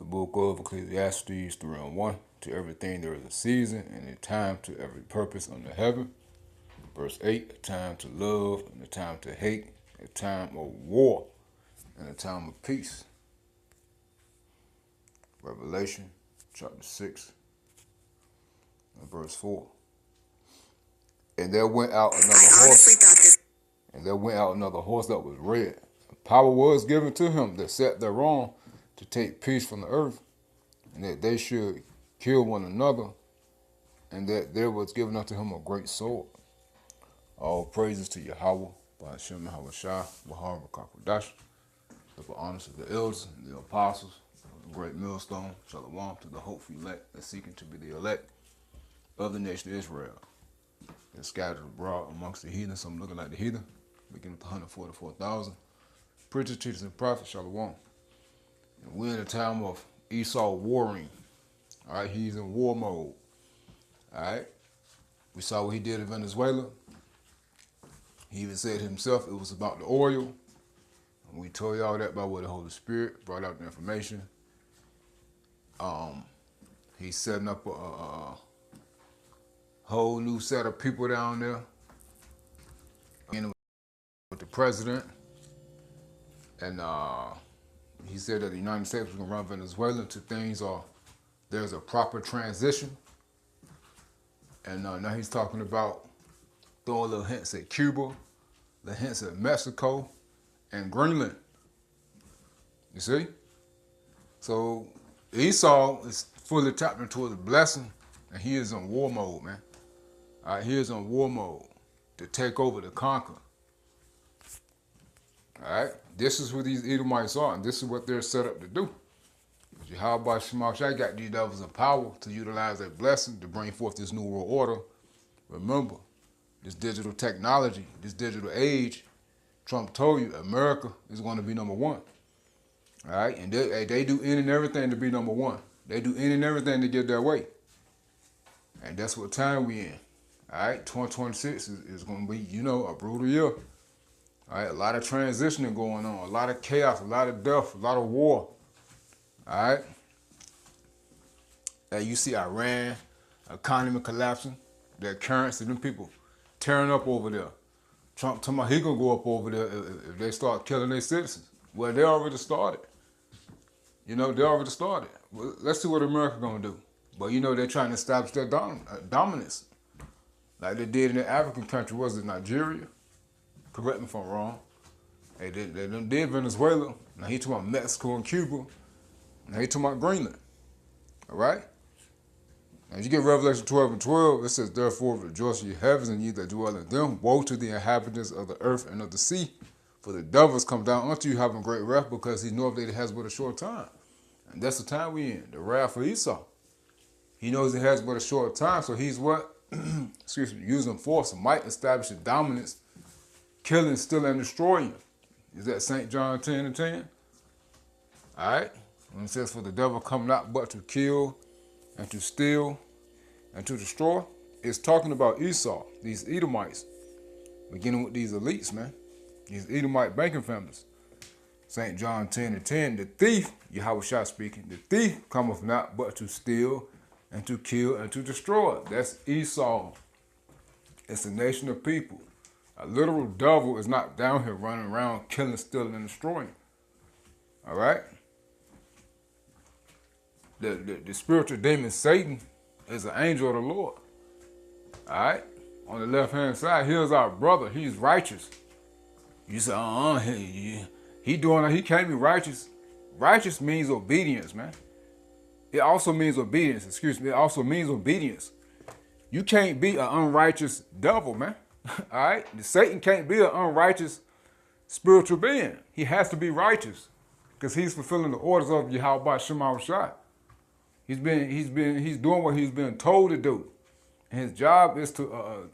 book of Ecclesiastes 3:1. To everything there is a season and a time to every purpose under heaven. Verse 8, a time to love and a time to hate, a time of war and a time of peace. Revelation chapter 6 and verse 4. And there went out another horse. And there went out another horse that was red. Power was given to him that sat thereon to take peace from the earth, and that they should kill one another, and that there was given unto him a great sword. All praises to Yahweh, by Hashem Yahushua, Bahar Kakodash. The honors of the elders and the apostles, the great millstone, Shalom to the hopeful elect that seeking to be the elect of the nation of Israel. They're scattered abroad amongst the heathen, some looking like the heathen, beginning with 144,000. Preachers, teachers, and prophets, Shalom. And we're in a time of Esau warring. All right, he's in war mode. All right, we saw what he did in Venezuela. He even said himself it was about the oil. And we told y'all that by what the Holy Spirit brought out the information. He's setting up a whole new set of people down there. With the president. And he said that the United States was going to run Venezuela until there's a proper transition. And now he's talking about throwing little hints at Cuba, the hints at Mexico, and Greenland. You see? So Esau is fully tapped into his blessing, and he is in war mode, man. All right, he is in war mode to take over, to conquer. All right, this is who these Edomites are, and this is what they're set up to do. Yahweh Shema Shai got these devils in power to utilize that blessing to bring forth this new world order. Remember, this digital technology, this digital age, Trump told you America is going to be number one. All right, and they do any and everything to be number one. They do any and everything to get their way. And that's what time we in. All right, 2026 is going to be, a brutal year. All right, a lot of transitioning going on, a lot of chaos, a lot of death, a lot of war. All right. And you see Iran, economy collapsing, their currency, them people tearing up over there. Trump talking about he gonna go up over there if they start killing their citizens. Well, they already started. They already started. Well, let's see what America gonna do. But they're trying to establish their dominance, like they did in the African country. Was it Nigeria? Correct me if I'm wrong. They did Venezuela. Now he talking about Mexico and Cuba. Now he talking about Greenland. All right? Now you get Revelation 12:12, it says, therefore rejoice ye heavens and ye that dwell in them. Woe to the inhabitants of the earth and of the sea. For the devils come down unto you having great wrath, because he knoweth that it has but a short time. And that's the time we in, the wrath of Esau. He knows it has but a short time, so he's what? Using force, might, establishing dominance, killing, stealing, and destroying. Is that St. John 10:10? All right? When it says, for the devil come not but to kill and to steal and to destroy, it's talking about Esau, these Edomites, beginning with these elites, man. These Edomite banking families. St. John 10:10, the thief, Yahushua speaking, the thief cometh not but to steal and to kill and to destroy. That's Esau. It's a nation of people. A literal devil is not down here running around killing, stealing, and destroying. All right? The spiritual demon Satan is an angel of the Lord. All right? On the left-hand side, here's our brother. He's righteous. You say, he can't be righteous. Righteous means obedience, man. It also means obedience. It also means obedience. You can't be an unrighteous devil, man. All right? Satan can't be an unrighteous spiritual being. He has to be righteous because he's fulfilling the orders of Yahweh Shema Shai. He's doing what he's been told to do. And his job is to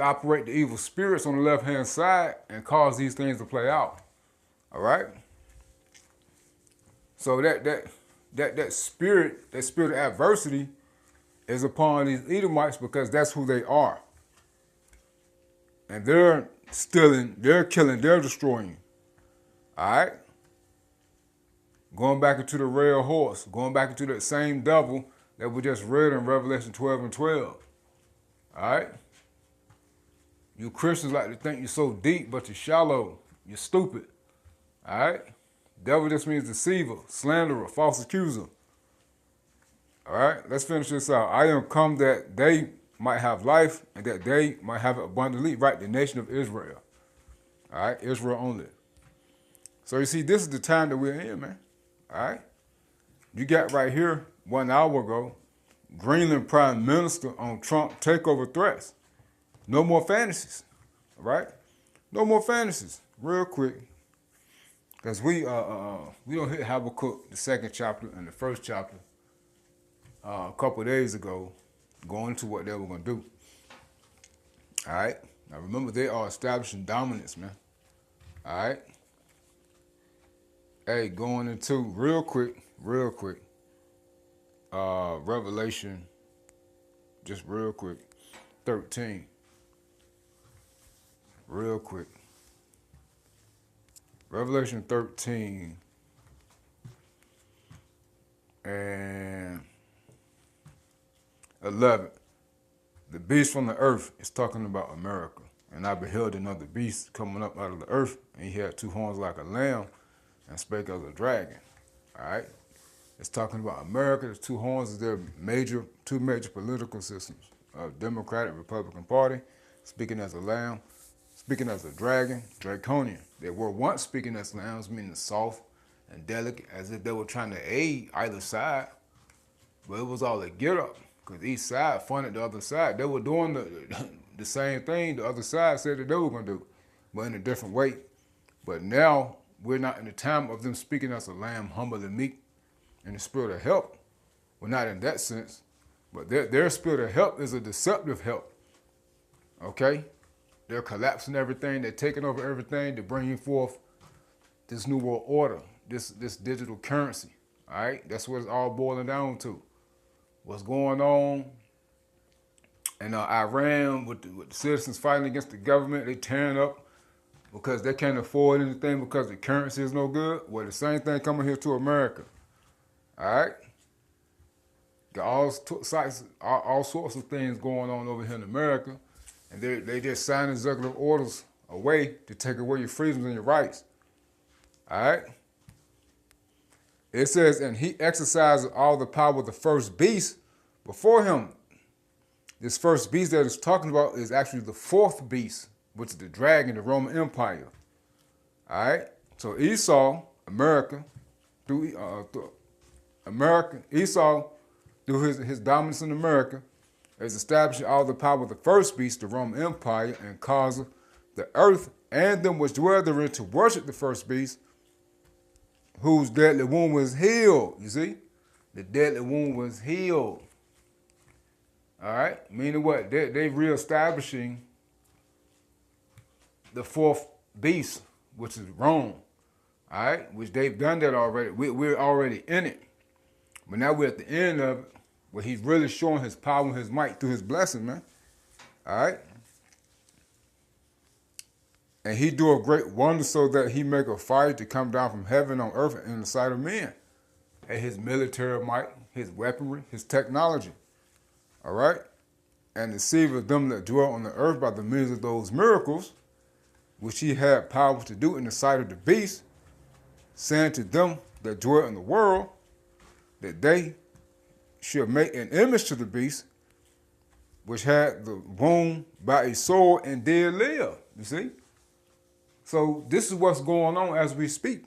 operate the evil spirits on the left-hand side and cause these things to play out. All right? So that spirit of adversity is upon these Edomites because that's who they are. And they're stealing, they're killing, they're destroying. All right? going back into the red horse, going back into that same devil that we just read in Revelation 12 and 12. All right? You Christians like to think you're so deep, but you're shallow. You're stupid. All right? Devil just means deceiver, slanderer, false accuser. All right? Let's finish this out. I am come that they might have life and that they might have it abundantly. Right? The nation of Israel. All right? Israel only. So you see, this is the time that we're in, man. All right? You got right here, 1 hour ago, Greenland Prime Minister on Trump takeover threats. No more fantasies, all right? No more fantasies. Real quick, because we don't hit Habakkuk, the second chapter and the first chapter, a couple of days ago, going into what they were going to do. All right? Now remember, they are establishing dominance, man. All right? Hey, going into real quick, Revelation, just real quick, 13. Real quick. Revelation 13 and 11. The beast from the earth is talking about America. And I beheld another beast coming up out of the earth, and he had 2 horns like a lamb and spake as a dragon. All right? It's talking about America. The 2 horns is their two major political systems. Democratic, Republican Party, speaking as a lamb, speaking as a dragon, draconian. They were once speaking as lambs, meaning soft and delicate, as if they were trying to aid either side. But it was all a get up, because each side funded the other side. They were doing the same thing the other side said that they were going to do, but in a different way. But now we're not in the time of them speaking as a lamb, humble and meek, in the spirit of help. Well, not in that sense, but their spirit of help is a deceptive help. Okay? They're collapsing everything. They're taking over everything to bring forth this new world order, this digital currency. All right? That's what it's all boiling down to. What's going on in Iran with the citizens fighting against the government, they tearing up because they can't afford anything because the currency is no good. Well, the same thing coming here to America. All right? Got all sorts of things going on over here in America, and they just sign executive orders away to take away your freedoms and your rights. All right? It says, and he exercises all the power of the first beast before him. This first beast that it's talking about is actually the 4th beast, which is the dragon, the Roman Empire. All right? So Esau, America, Esau, through his dominance in America, is establishing all the power of the first beast, the Roman Empire, and causing the earth and them which dwell therein to worship the first beast, whose deadly wound was healed. You see? The deadly wound was healed. All right? Meaning what? They reestablishing the 4th beast, which is Rome. All right? Which they've done that already. We're already in it. But now we're at the end of it, where he's really showing his power and his might through his blessing, man. All right? And he do a great wonder so that he make a fire to come down from heaven on earth in the sight of men. And his military might, his weaponry, his technology. All right? And deceive them that dwell on the earth by the means of those miracles, which he had power to do in the sight of the beast, saying to them that dwell in the world, that they should make an image to the beast, which had the wound by a sword and did live. You see? So this is what's going on as we speak.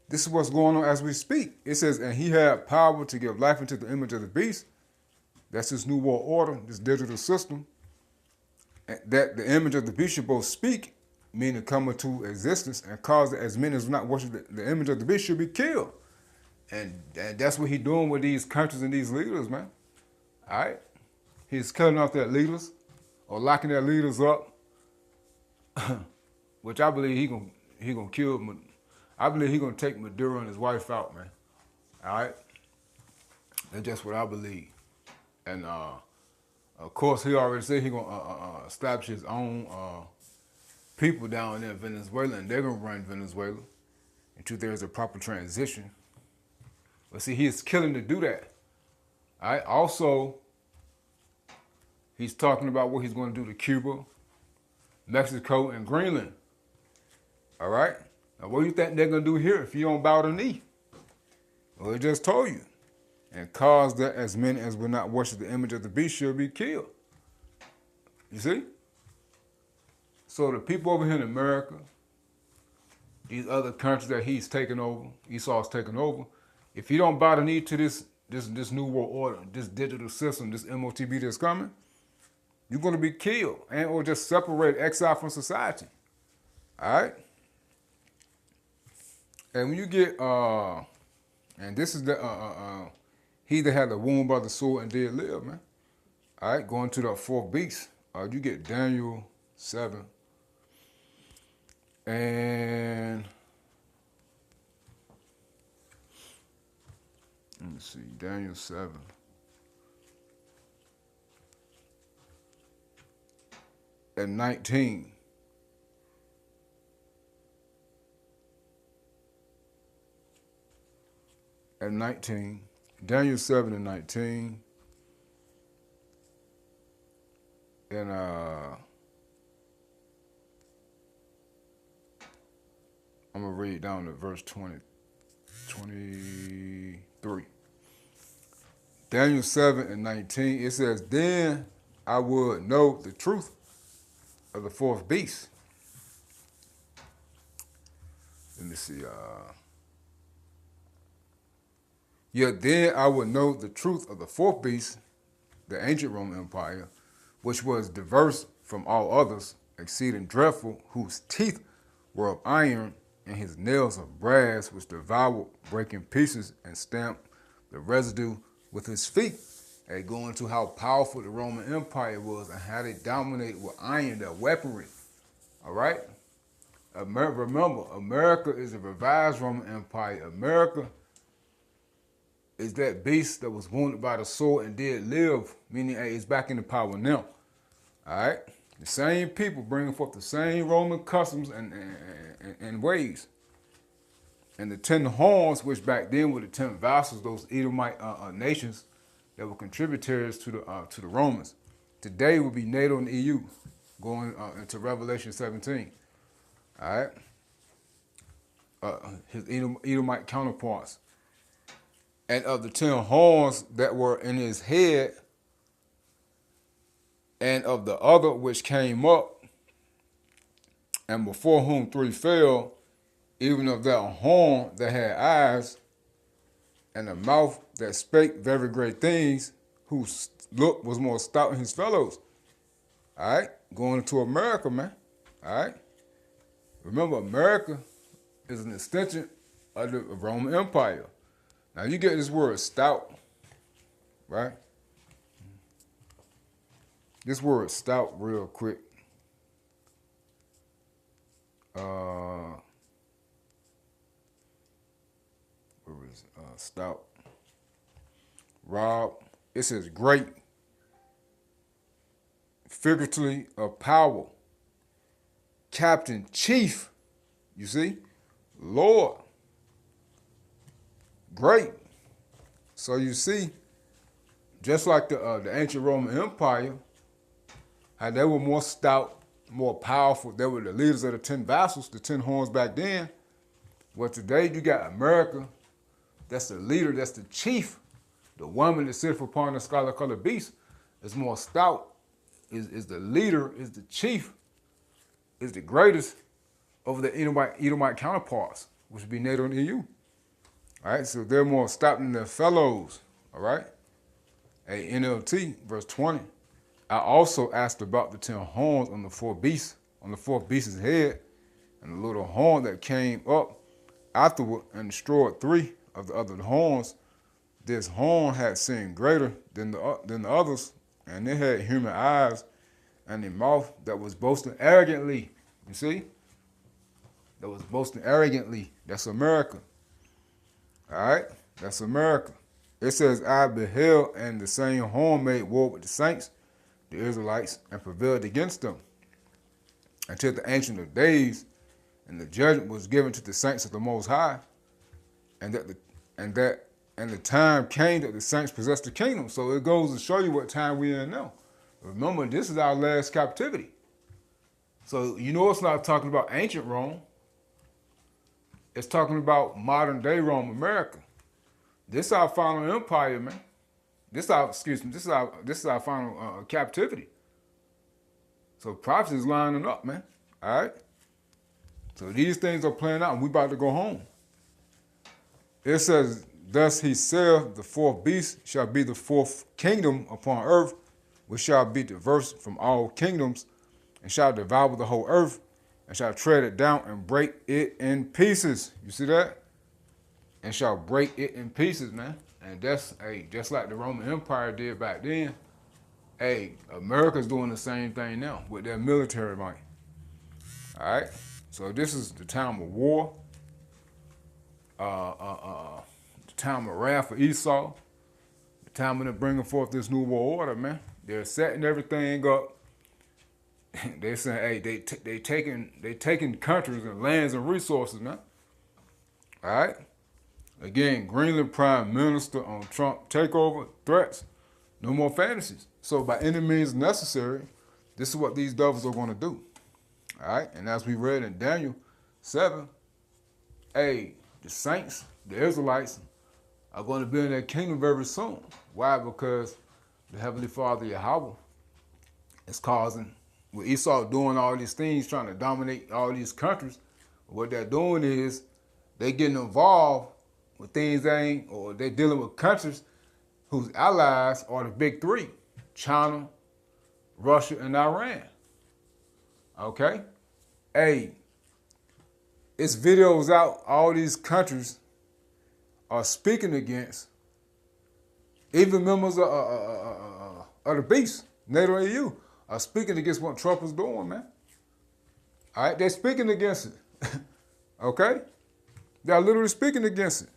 This is what's going on as we speak. It says, and he had power to give life into the image of the beast. That's this new world order, this digital system. That the image of the beast should both speak, meaning come into existence, and cause that as many as not worship the image of the beast should be killed. And that's what he's doing with these countries and these leaders, man. All right? He's cutting off their leaders or locking their leaders up, which I believe he gonna kill. I believe he's going to take Maduro and his wife out, man. All right? That's just what I believe. And, of course, he already said he's going to establish his own people down there in Venezuela, and they're going to run Venezuela. until there is a proper transition. But see, he is killing to do that. All right. Also, he's talking about what he's going to do to Cuba, Mexico, and Greenland. All right. Now, what do you think they're going to do here if you don't bow the knee? Well, it just told you. And cause that as many as will not worship the image of the beast shall be killed. You see? So the people over here in America, these other countries that he's taken over, Esau's taken over, if you don't bow the knee to this new world order, this digital system, this MOTB that's coming, you're going to be killed and or just separate, exile from society. All right? And when you get, and this is the, he that had the wound by the sword and did live, man. All right, going to the fourth beast. You get Daniel 7. And let me see, Daniel 7. And 19. And 19. Daniel 7 and 19. And I'm going to read down to verse 23. Daniel 7 and 19, it says, then I would know the truth of the fourth beast. Let me see. Yet then I would know the truth of the fourth beast, the ancient Roman Empire, which was diverse from all others, exceeding dreadful, whose teeth were of iron, and his nails of brass, which devoured, breaking pieces, and stamped the residue with his feet. And going to how powerful the Roman Empire was and how they dominated with iron, their weaponry. All right? Remember, America is a revised Roman Empire. America is that beast that was wounded by the sword and did live, meaning hey, it's back in the power now. All right? The same people bringing forth the same Roman customs and ways. And the 10 horns, which back then were the 10 vassals, those Edomite nations that were contributors to the Romans. Today will be NATO and EU, going into Revelation 17. All right? His Edomite counterparts. And of the 10 horns that were in his head, and of the other which came up, and before whom 3 fell, even of that horn that had eyes, and a mouth that spake very great things, whose look was more stout than his fellows. All right? Going into America, man. All right? Remember, America is an extension of the Roman Empire. Now, you get this word stout, right? This word stout real quick. Where is stout? Rob. It says great. Figuratively of power. Captain, chief. You see? Lord. Great. So you see, just like the ancient Roman Empire, how they were more stout, more powerful. They were the leaders of the 10 vassals, the 10 horns back then. Well, today you got America. That's the leader. That's the chief. The woman that sits upon the scarlet-colored beast is more stout. Is the leader. Is the chief. Is the greatest over the Edomite counterparts, which would be NATO and EU. All right, so they're more stout than their fellows. All right. Hey, NLT, verse 20. I also asked about the 10 horns on the fourth beast, on the fourth beast's head, and the little horn that came up afterward and destroyed 3 of the other horns. This horn had sin greater than the others, and it had human eyes and a mouth that was boasting arrogantly. You see? That was boasting arrogantly. That's America. All right? That's America. It says, I beheld, and the same horn made war with the saints, the Israelites, and prevailed against them until the Ancient of Days, and the judgment was given to the saints of the Most High, and the time came that the saints possessed the kingdom. So it goes to show you what time we're in now. Remember, this is our last captivity. So you know it's not talking about ancient Rome. It's talking about modern day Rome, America. This is our final empire, man. This is our final captivity. So prophecy is lining up, man. All right. So these things are playing out, and we about to go home. It says, "Thus he saith, the fourth beast shall be the fourth kingdom upon earth, which shall be diverse from all kingdoms, and shall devour the whole earth, and shall tread it down and break it in pieces." You see that? And shall break it in pieces, man. And that's, hey, just like the Roman Empire did back then. Hey, America's doing the same thing now with their military might. All right. So this is the time of war. The time of wrath for Esau. The time of them bringing forth this new world order, man. They're setting everything up. They're saying, hey, they taking countries and lands and resources, man. All right. Again, Greenland Prime Minister on Trump takeover threats. No more fantasies. So by any means necessary, this is what these devils are going to do. All right. And as we read in Daniel 7, hey, the saints, the Israelites, are going to be in their kingdom very soon. Why? Because the Heavenly Father, Yahweh, is causing, with Esau doing all these things, trying to dominate all these countries, what they're doing is they're getting involved with things they're dealing with countries whose allies are the big three: China, Russia, and Iran. Okay? Hey, it's videos out, all these countries are speaking against, even members of the beast, NATO and EU, are speaking against what Trump is doing, man. All right? They're speaking against it. Okay? They're literally speaking against it.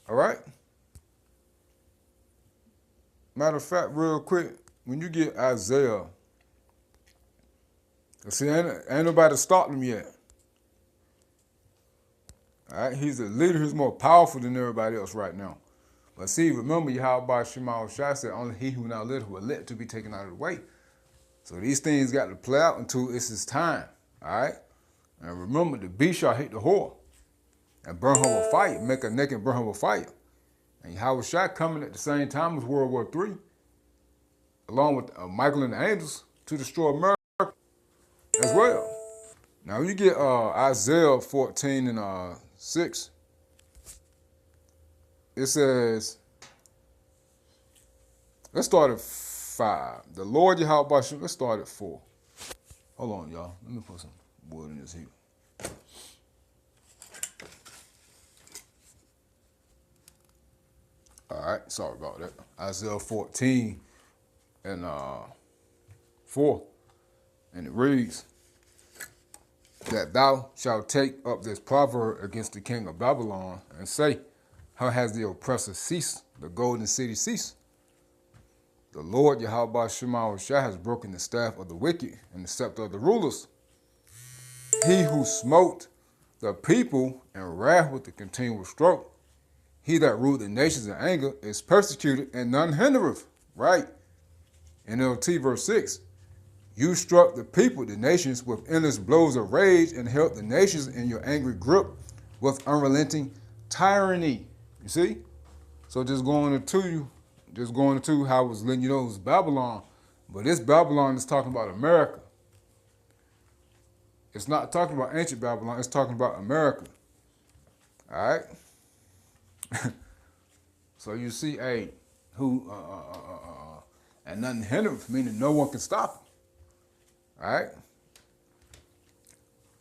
All right? Matter of fact, real quick, when you get Isaiah, see, ain't nobody stopped him yet. All right? He's a leader who's more powerful than everybody else right now. But see, remember, Yahweh Shema Shai said, only he who now liveth will let to be taken out of the way. So these things got to play out until it's his time. All right? And remember, the beast shall hate the whore and burn her with fire, make her naked and burn her with fire. And Yahweh Shai coming at the same time as World War III, along with Michael and the angels, to destroy America as well. Now you get Isaiah 14 and 6. It says, let's start at 5. The Lord Yahweh, let's start at 4. Hold on, y'all. Let me put some wood in this heat. All right, sorry about that. Isaiah 14 and 4. And it reads, that thou shalt take up this proverb against the king of Babylon and say, how has the oppressor ceased, the golden city ceased? The Lord Yahweh Shema Shai has broken the staff of the wicked and the scepter of the rulers. He who smote the people in wrath with the continual stroke, he that ruled the nations in anger is persecuted and none hindereth. Right? NLT verse 6. You struck the people, the nations, with endless blows of rage and held the nations in your angry grip with unrelenting tyranny. You see? So just going into how I was letting you know it was Babylon. But this Babylon is talking about America. It's not talking about ancient Babylon. It's talking about America. All right? So you see, hey, and nothing hinders, meaning no one can stop him. All right?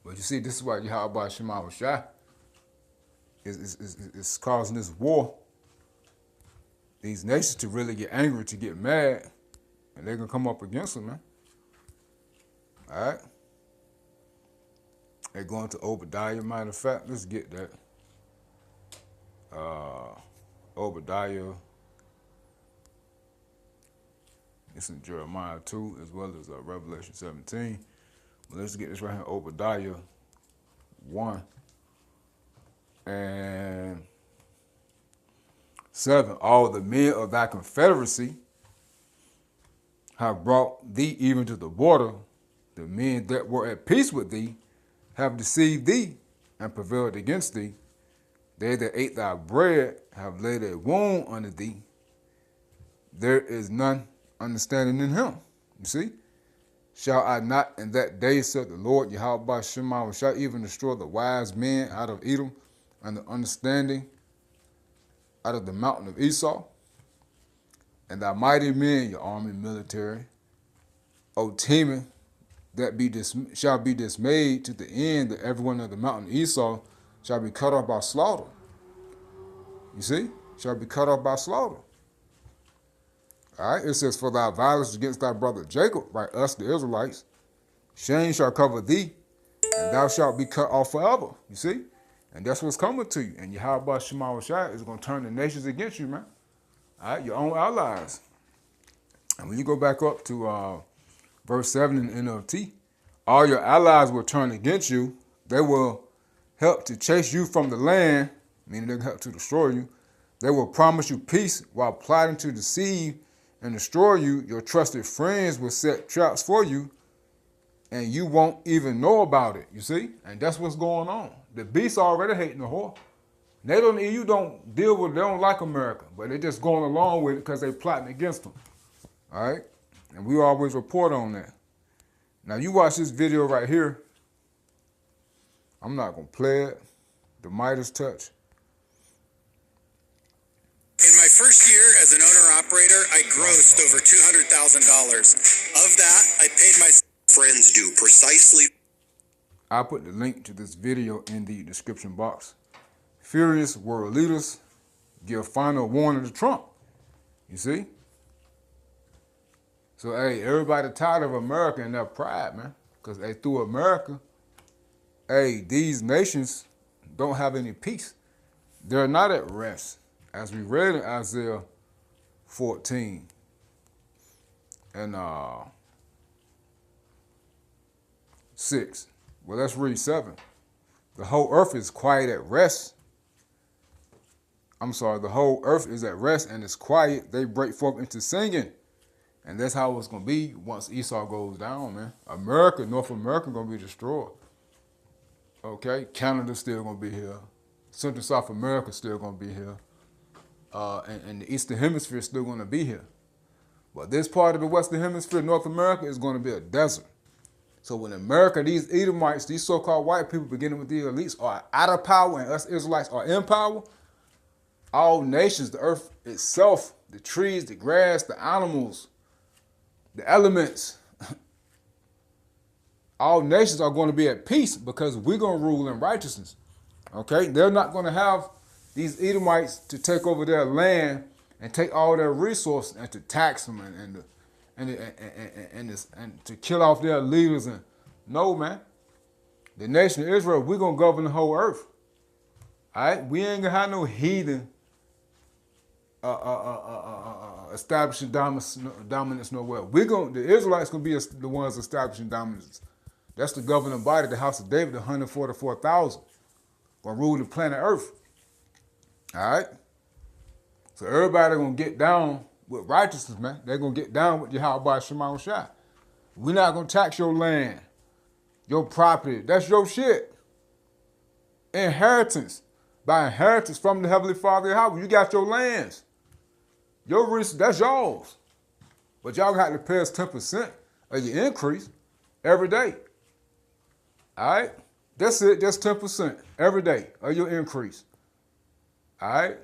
But you see, this is why Yahweh Shema Shai is causing this war. These nations to really get angry, to get mad, and they're going to come up against them, man. All right? They're going to Obadiah. Matter of fact, let's get that. Obadiah. It's in Jeremiah 2 as well as Revelation 17. But let's get this right here, Obadiah 1 and 7. All the men of thy confederacy have brought thee even to the border. The men that were at peace with thee have deceived thee and prevailed against thee. They that ate thy bread have laid a wound unto thee. There is none understanding in him. You see? Shall I not in that day, said the Lord Yahweh Shema, shall even destroy the wise men out of Edom and the understanding out of the mountain of Esau? And thy mighty men, your army military, O Teman, that shall be dismayed to the end that everyone of the mountain of Esau shall be cut off by slaughter. You see? Shall be cut off by slaughter. All right, it says, for thy violence against thy brother Jacob, by us the Israelites, shame shall cover thee, and thou shalt be cut off forever. You see? And that's what's coming to you. And Yahweh Shema Shai is going to turn the nations against you, man. All right, your own allies. And when you go back up to verse 7 in the NLT, all your allies will turn against you. They will help to chase you from the land, meaning they will help to destroy you. They will promise you peace while plotting to deceive and destroy you. Your trusted friends will set traps for you, and you won't even know about it, you see? And that's what's going on. The beasts already hating the whore. They don't like America, but they're just going along with it because they're plotting against them. All right? And we always report on that. Now, you watch this video right here. I'm not going to play it. The Midas touch. In my first year as an owner-operator, I grossed over $200,000. Of that, I paid my friends do precisely. I'll put the link to this video in the description box. Furious world leaders give final warning to Trump. You see? So, hey, everybody tired of America and their pride, man. Because, hey, through America, hey, these nations don't have any peace. They're not at rest. As we read in Isaiah 14 and 6. Well, let's read 7. The whole earth is quiet at rest. The whole earth is at rest and is quiet. They break forth into singing. And that's how it's going to be once Esau goes down, man. North America going to be destroyed. Okay? Canada's still going to be here. Central South America still going to be here. And the Eastern Hemisphere is still going to be here. But this part of the Western Hemisphere, North America, is going to be a desert. So when America, these Edomites, these so-called white people, beginning with the elites, are out of power and us Israelites are in power, all nations, the earth itself, the trees, the grass, the animals, the elements, all nations are going to be at peace because we're going to rule in righteousness. Okay? They're not going to have these Edomites to take over their land and take all their resources and to tax them and to kill off their leaders. And no, man. The nation of Israel, we're going to govern the whole earth. All right? We ain't going to have no heathen establishing dominance nowhere. The Israelites going to be the ones establishing dominance. That's the governing body, the house of David, the 144,000. Going to rule the planet Earth. All right? So everybody going to get down with righteousness, man. They're going to get down with Yahweh Shema Shai. We're not going to tax your land, your property. That's your shit. Inheritance. By inheritance from the Heavenly Father Yahweh, you got your lands. Your resources, that's yours. But y'all got to pay us 10% of your increase every day. All right? That's it. That's 10% every day of your increase. All right?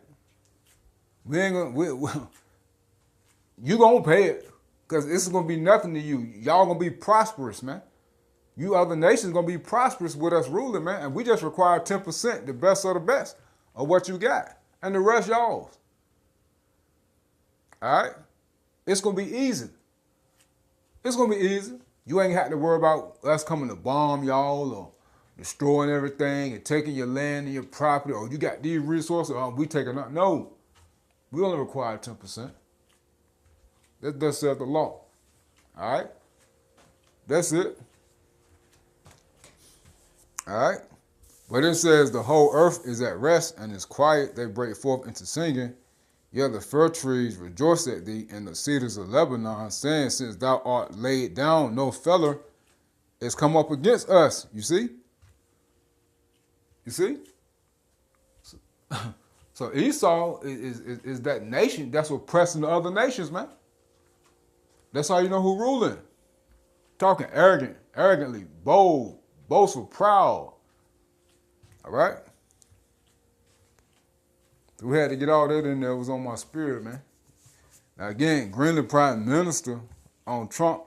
We ain't gonna, you gonna pay it because this is gonna be nothing to you. Y'all gonna be prosperous, man. You other nations gonna be prosperous with us ruling, man. And we just require 10%, the best of the best of what you got. And the rest y'all's. All right? It's gonna be easy. It's gonna be easy. You ain't have to worry about us coming to bomb y'all or destroying everything and taking your land and your property, or you got these resources, or we taking nothing. No. We only require 10%. That does set the law. All right? That's it. All right? But it says the whole earth is at rest and is quiet. They break forth into singing. Yet the fir trees rejoice at thee, and the cedars of Lebanon, saying, since thou art laid down, no feller is come up against us. You see? You see? So Esau is that nation that's oppressing the other nations, man. That's how you know who ruling. Talking arrogantly, bold, boastful, proud. All right? So we had to get all that in there. It was on my spirit, man. Now again, Greenland Prime Minister on Trump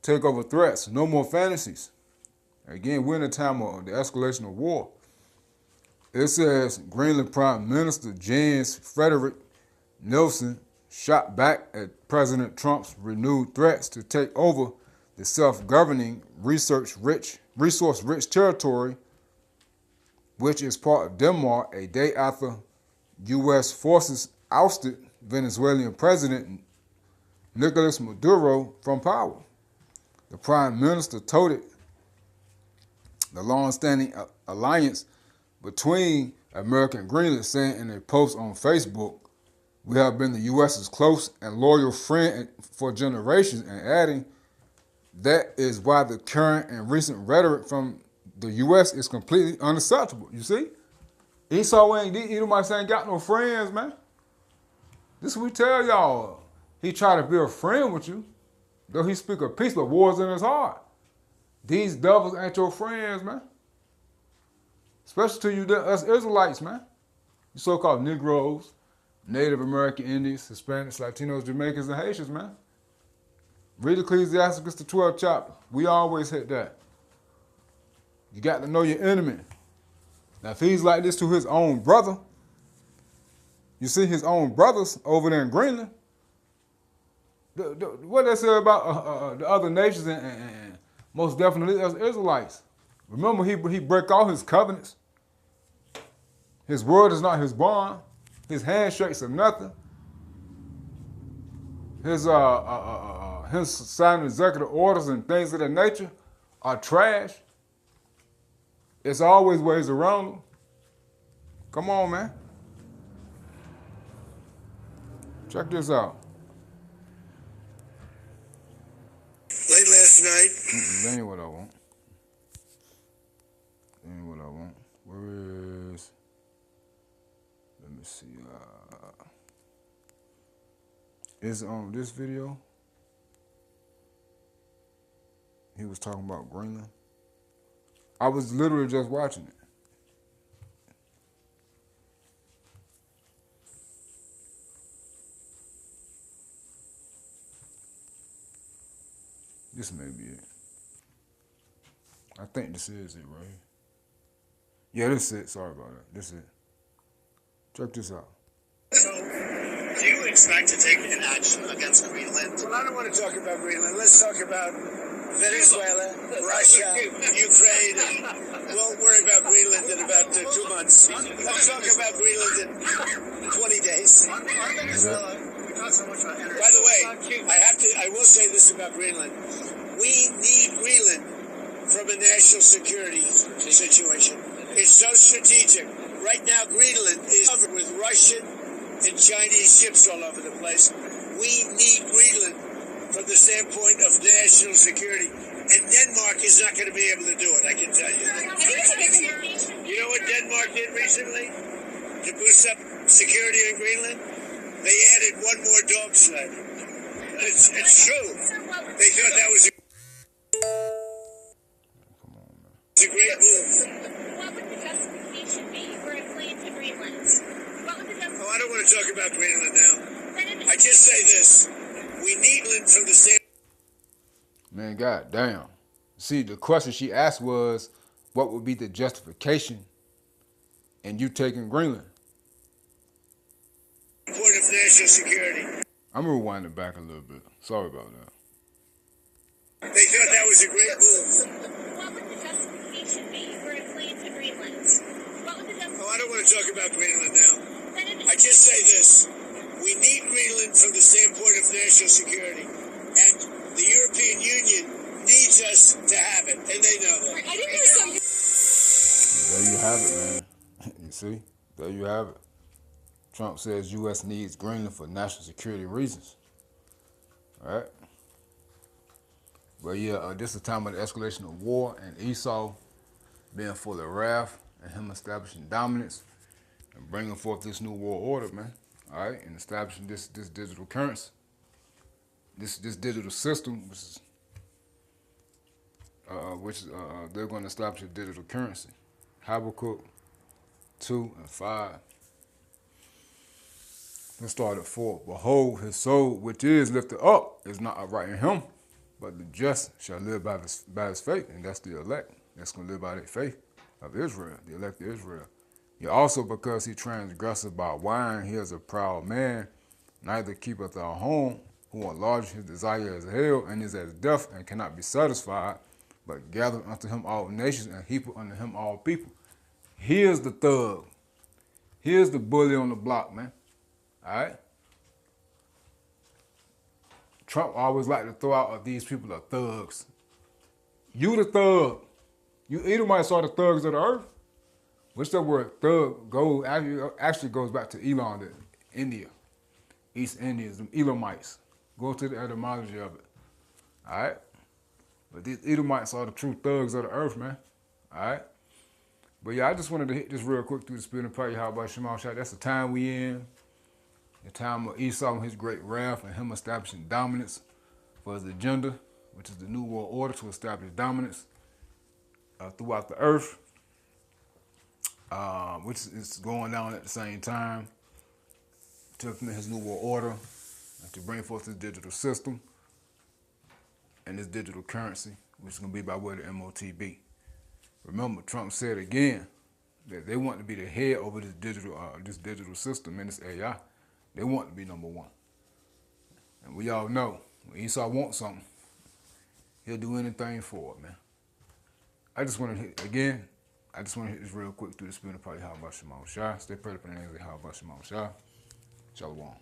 takeover threats. No more fantasies. Again, we're in a time of the escalation of war. It says Greenland Prime Minister Jens Frederick Nielsen shot back at President Trump's renewed threats to take over the self-governing resource-rich territory, which is part of Denmark, a day after U.S. forces ousted Venezuelan President Nicolas Maduro from power. The Prime Minister touted the long-standing alliance between America and Greenland, saying in a post on Facebook, we have been the U.S.'s close and loyal friend for generations, and adding, that is why the current and recent rhetoric from the U.S. is completely unacceptable. You see? Esau Edomites ain't got no friends, man. This is what we tell y'all. He try to be a friend with you, though he speak of peace, but war's in his heart. These devils ain't your friends, man. Especially to you, us Israelites, man. You so-called Negroes, Native American Indians, Hispanics, Latinos, Jamaicans, and Haitians, man. Read Ecclesiasticus, the 12th chapter. We always hit that. You got to know your enemy. Now, if he's like this to his own brother, you see his own brothers over there in Greenland, what they say about the other nations and most definitely us Israelites. Remember, he break all his covenants. His word is not his bond. His handshakes are nothing. His signing executive orders and things of that nature are trash. It's always ways around them. Come on, man. Check this out. Late last night. That ain't what I want. That ain't what I want. Where is... Let me see. Is on this video. He was talking about Greenland. I was literally just watching it. This may be it. I think this is it, right? Yeah, this is it. Sorry about that. This is it. Check this out. So, do you expect to take an action against Greenland? Well, I don't want to talk about Greenland. Let's talk about Venezuela, Russia, Ukraine. We'll worry about Greenland in about 2 months. Let's talk about Greenland in 20 days. Venezuela. By the way, I will say this about Greenland. We need Greenland from a national security situation. It's so strategic. Right now, Greenland is covered with Russian and Chinese ships all over the place. We need Greenland from the standpoint of national security. And Denmark is not going to be able to do it, I can tell you. You know what Denmark did recently to boost up security in Greenland? They added one more dog sled. It's true. They thought that was a great move. What would the justification be for a claim to Greenland? What would the justification? Oh, I don't want to talk about Greenland now. I just say this. We need Greenland from the standpoint. Man, god damn. See, the question she asked was, what would be the justification in you taking Greenland? Point of national security. I'm gonna rewind it back a little bit. Sorry about that. They thought that was a great move. What would the justification be for a claim to Greenland? What would the justification? Oh, I don't want to talk about Greenland now. I just say this. We need Greenland from the standpoint of national security. And the European Union needs us to have it. And they know that. I think there's some... There you have it, man. You see? There you have it. Trump says U.S. needs Greenland for national security reasons. All right? But yeah, this is a time of the escalation of war and Esau being full of wrath and him establishing dominance and bringing forth this new world order, man. All right? And establishing this digital currency. This digital system, which they're going to establish a digital currency. Habakkuk 2 and 5. Let's start at 4. Behold, his soul, which is lifted up, is not upright in him, but the just shall live by his faith, and that's the elect. That's going to live by their faith of Israel, the elect of Israel. Yet also because he transgresseth by wine, he is a proud man, neither keepeth our home, who enlargeth his desire as hell, and is as death, and cannot be satisfied, but gathereth unto him all nations, and heapeth unto him all people. Here's the thug. Here's the bully on the block, man. All right? Trump always like to throw out these people are thugs. You the thug. You Edomites are the thugs of the earth. Which that word thug goes actually goes back to Elon, India. East Indians, them Edomites. Go to the etymology of it. All right? But these Edomites are the true thugs of the earth, man. All right? But yeah, I just wanted to hit this real quick through the spirit and prayer. How about Shema Shah? That's the time we in. The time of Esau and his great wrath and him establishing dominance for his agenda, which is the New World Order to establish dominance throughout the earth, which is going down at the same time to implement his New World Order and to bring forth his digital system and his digital currency, which is going to be by way of the MOTB. Remember, Trump said again that they want to be the head over this digital system and this AI. They want to be number one. And we all know, when Esau wants something, he'll do anything for it, man. I just want to hit this real quick through the spirit of probably how about Shema Shah. Stay prayed up in the name of how about Shema Shah. Shalom.